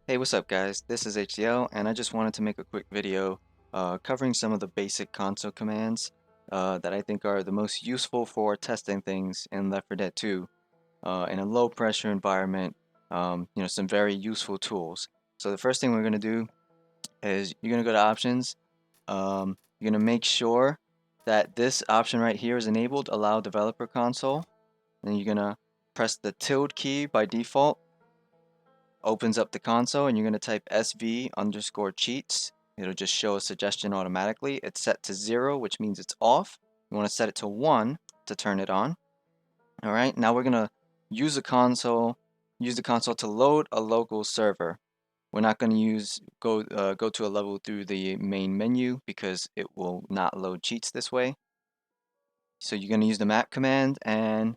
Hey, what's up guys? This is HCL and I just wanted to make a quick video covering some of the basic console commands that I think are the most useful for testing things in Left 4 Dead 2 in a low pressure environment, some very useful tools. So the first thing we're going to do is you're going to go to options. You're going to make sure that this option right here is enabled, allow developer console. And you're going to press the tilde key by default, opens up the console, and you're going to type sv_cheats. It'll just show a suggestion automatically. It's set to 0, which means it's off. You want to set it to 1 to turn it on. All right, now we're going to use the console to load a local server. We're not going to go to a level through the main menu because it will not load cheats this way. So you're going to use the map command, and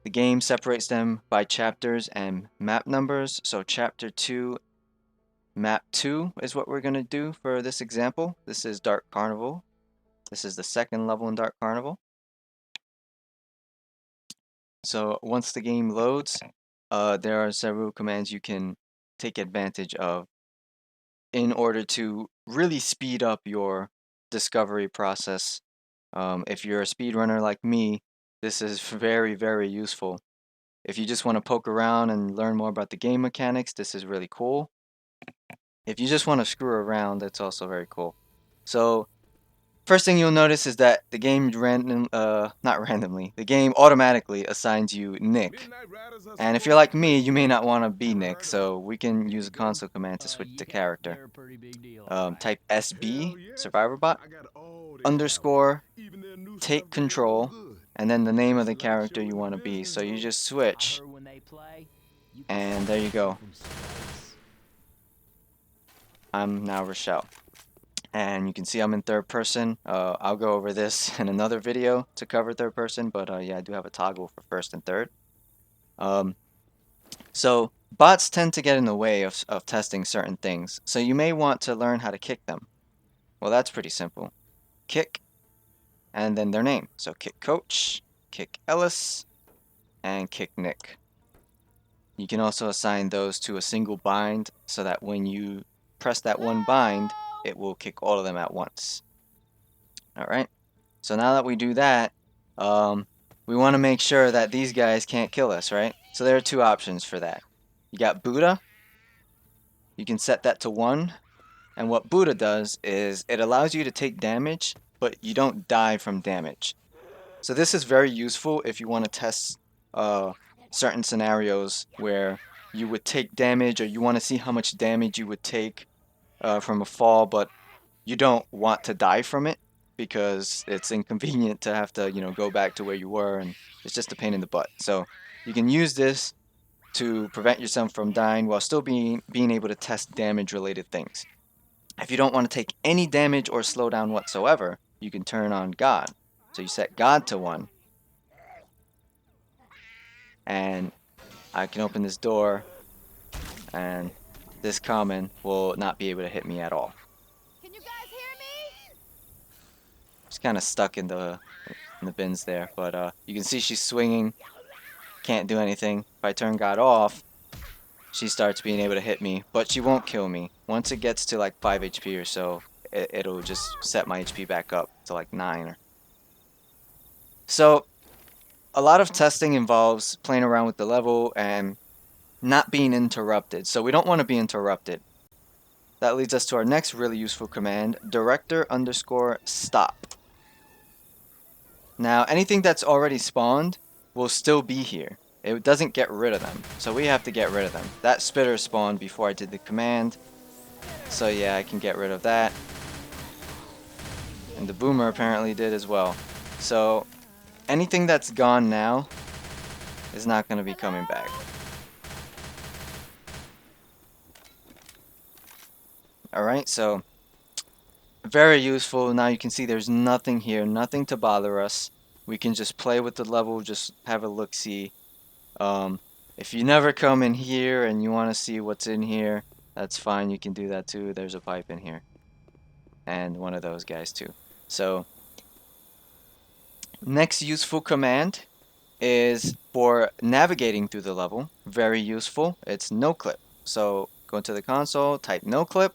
the game separates them by chapters and map numbers. So chapter 2, map 2 is what we're going to do for this example. This is Dark Carnival. This is the second level in Dark Carnival. So once the game loads, there are several commands you can take advantage of in order to really speed up your discovery process. If you're a speedrunner like me, this is very, very useful. If you just want to poke around and learn more about the game mechanics, this is really cool. If you just want to screw around, that's also very cool. So first thing you'll notice is that the game not randomly, the game automatically assigns you Nick. And if you're like me, you may not want to be Nick, so we can use a console command to switch to character. Type SB, survivor bot, underscore, take control, and then the name of the character you want to be. So you just switch, and there you go. I'm now Rochelle. And you can see I'm in third person. I'll go over this in another video to cover third person, but yeah, I do have a toggle for first and third. So bots tend to get in the way of testing certain things, so you may want to learn how to kick them. Well, that's pretty simple. Kick, and then their name. So kick Coach, kick Ellis, and kick Nick. You can also assign those to a single bind so that when you press that one bind, it will kick all of them at once. Alright, so now that we do that, we want to make sure that these guys can't kill us, right? So there are two options for that. You got Buddha. You can set that to 1. And what Buddha does is it allows you to take damage, but you don't die from damage. So this is very useful if you want to test certain scenarios where you would take damage, or you want to see how much damage you would take from a fall, but you don't want to die from it because it's inconvenient to have to, go back to where you were, and it's just a pain in the butt. So you can use this to prevent yourself from dying while still being able to test damage related things. If you don't want to take any damage or slowdown whatsoever, you can turn on God. So you set God to 1, and I can open this door, and this common will not be able to hit me at all. Can you guys hear me? She's kind of stuck in the bins there, but you can see she's swinging, can't do anything. If I turn God off, she starts being able to hit me, but she won't kill me. Once it gets to like 5 HP or so, it'll just set my HP back up to like 9. So a lot of testing involves playing around with the level and not being interrupted. So we don't want to be interrupted. That leads us to our next really useful command, director_stop. Now, anything that's already spawned will still be here. It doesn't get rid of them, so we have to get rid of them. That spitter spawned before I did the command, so yeah, I can get rid of that. And the boomer apparently did as well. So anything that's gone now is not going to be coming back. Alright, so very useful. Now you can see there's nothing here, nothing to bother us. We can just play with the level, just have a look-see. If you never come in here and you want to see what's in here, that's fine. You can do that too. There's a pipe in here. And one of those guys too. So, next useful command is for navigating through the level. Very useful. It's no clip. So, go to the console, type no clip,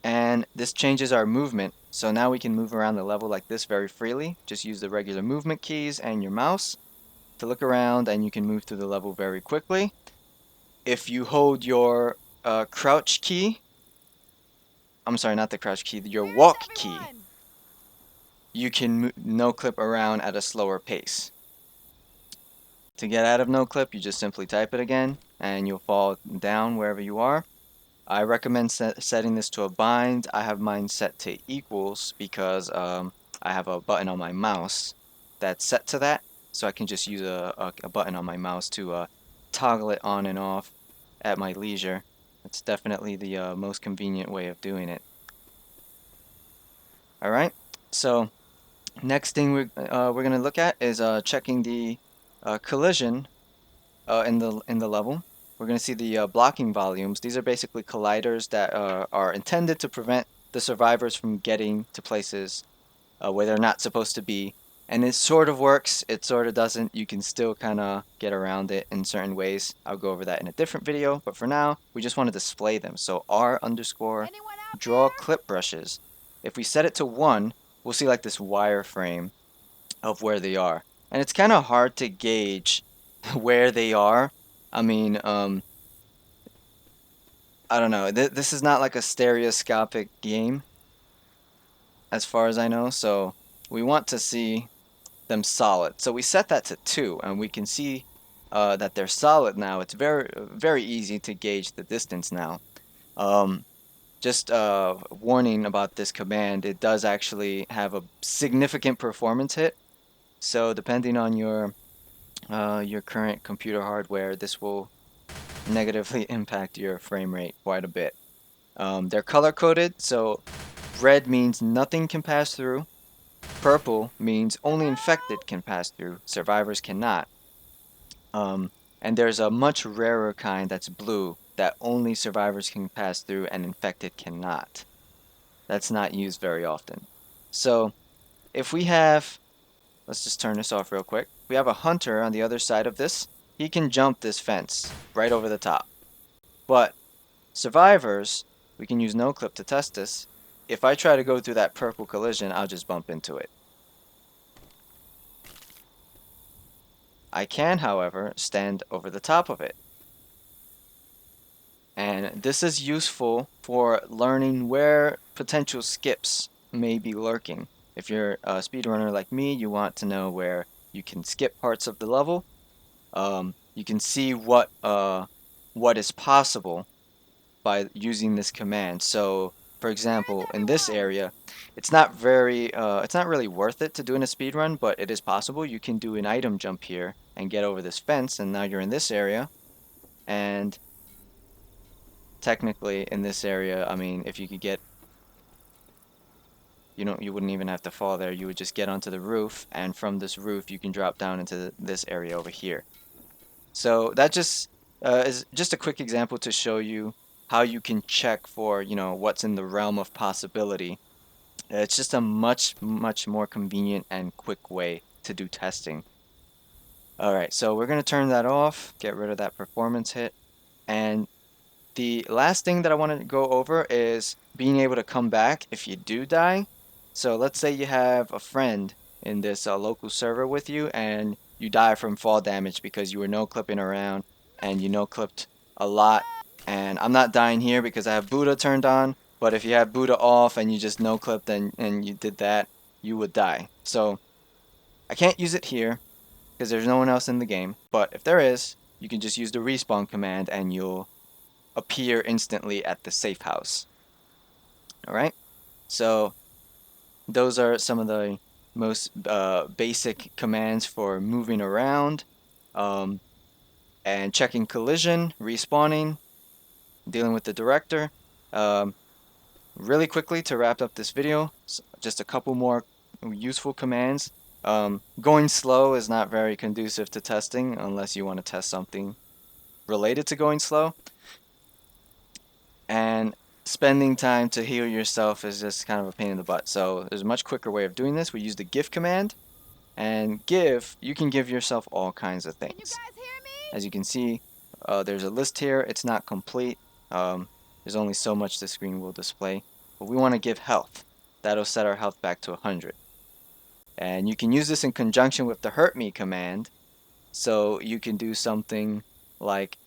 and this changes our movement. So now we can move around the level like this very freely. Just use the regular movement keys and your mouse to look around, and you can move through the level very quickly. If you hold your crouch key, I'm sorry, not the crouch key, your Where's walk key, everyone? you can no clip around at a slower pace. To get out of no clip, you just simply type it again and you'll fall down wherever you are. I recommend setting this to a bind. I have mine set to equals because I have a button on my mouse that's set to that. So I can just use a button on my mouse to toggle it on and off at my leisure. It's definitely the most convenient way of doing it. All right. So next thing we're gonna look at is checking the collision in the level. We're going to see the blocking volumes. These are basically colliders that are intended to prevent the survivors from getting to places where they're not supposed to be. And it sort of works, it sort of doesn't. You can still kind of get around it in certain ways. I'll go over that in a different video, but for now, we just want to display them. So R underscore Anyone out draw there? clip brushes. If we set it to 1, we'll see like this wireframe of where they are. And it's kind of hard to gauge where they are. I mean, I don't know. This is not like a stereoscopic game, as far as I know. So we want to see them solid. So we set that to 2, and we can see that they're solid now. It's very easy to gauge the distance now. Um, just warning about this command, it does actually have a significant performance hit. So depending on your current computer hardware, this will negatively impact your frame rate quite a bit. They're color coded, so red means nothing can pass through. Purple means only infected Hello? can pass through, survivors cannot. And there's a much rarer kind that's blue that only survivors can pass through and infected cannot. That's not used very often. So if we have, let's just turn this off real quick. We have a hunter on the other side of this. He can jump this fence right over the top. But survivors, we can use no clip to test this. If I try to go through that purple collision, I'll just bump into it. I can, however, stand over the top of it. And this is useful for learning where potential skips may be lurking. If you're a speedrunner like me, you want to know where you can skip parts of the level. You can see what is possible by using this command. So, for Where's example, in this everyone? area, it's not really worth it to do in a speed run, but it is possible. You can do an item jump here and get over this fence, and now you're in this area. And technically, in this area, I mean, if you could get, you wouldn't even have to fall there. You would just get onto the roof, and from this roof, you can drop down into this area over here. So that just is just a quick example to show you how you can check for, what's in the realm of possibility. It's just a much more convenient and quick way to do testing. All right, so we're going to turn that off, get rid of that performance hit. And the last thing that I want to go over is being able to come back if you do die. So let's say you have a friend in this local server with you and you die from fall damage because you were no clipping around and you no clipped a lot. And I'm not dying here because I have Buddha turned on, but if you have Buddha off and you just no clipped and you did that, you would die. So I can't use it here because there's no one else in the game, but if there is, you can just use the respawn command and you'll appear instantly at the safe house. All right, so those are some of the most basic commands for moving around um, and checking collision, respawning, dealing with the director. Um, really quickly to wrap up this video, just a couple more useful commands. Going slow is not very conducive to testing unless you want to test something related to going slow. And spending time to heal yourself is just kind of a pain in the butt. So there's a much quicker way of doing this. We use the give command, and give, you can give yourself all kinds of Can you things. guys hear As me? you can see, there's a list here. It's not complete. There's only so much the screen will display, but we want to give health. That'll set our health back to 100. And you can use this in conjunction with the hurt me command, so you can do something like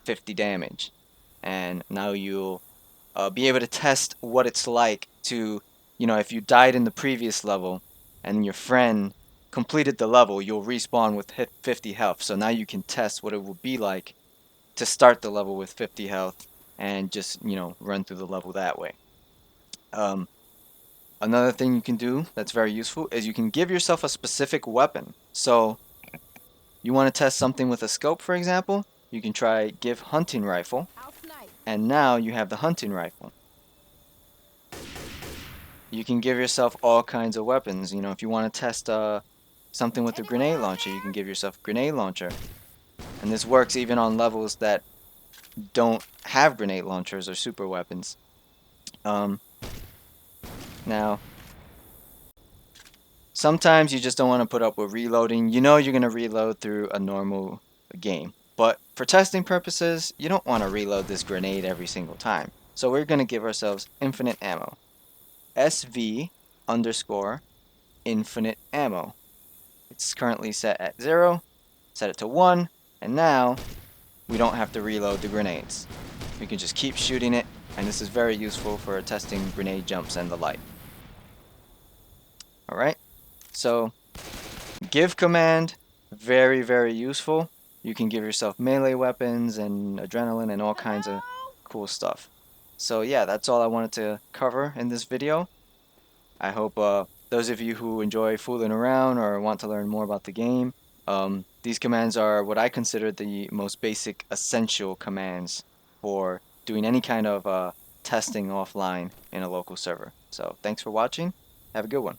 50 damage. And now you'll be able to test what it's like to, if you died in the previous level and your friend completed the level, you'll respawn with 50 health. So now you can test what it will be like to start the level with 50 health and just, run through the level that way. Um, Another thing you can do that's very useful is you can give yourself a specific weapon. So you want to test something with a scope, for example, you can try give hunting rifle, I'll snipe. and now you have the hunting rifle. You can give yourself all kinds of weapons. If you want to test something with a Anyone grenade out launcher, you can there? give yourself a grenade launcher. And this works even on levels that don't have grenade launchers or super weapons. Um, Now, sometimes you just don't want to put up with reloading. You know you're going to reload through a normal game. But for testing purposes, you don't want to reload this grenade every single time. So we're going to give ourselves infinite ammo. SV underscore infinite ammo. It's currently set at 0. Set it to 1. And now we don't have to reload the grenades. We can just keep shooting it. And this is very useful for testing grenade jumps and the like. Alright, so give command, very, very useful. You can give yourself melee weapons and adrenaline and all kinds of Hello? cool stuff. So yeah, that's all I wanted to cover in this video. I hope those of you who enjoy fooling around or want to learn more about the game, these commands are what I consider the most basic essential commands for doing any kind of testing offline in a local server. So thanks for watching. Have a good one.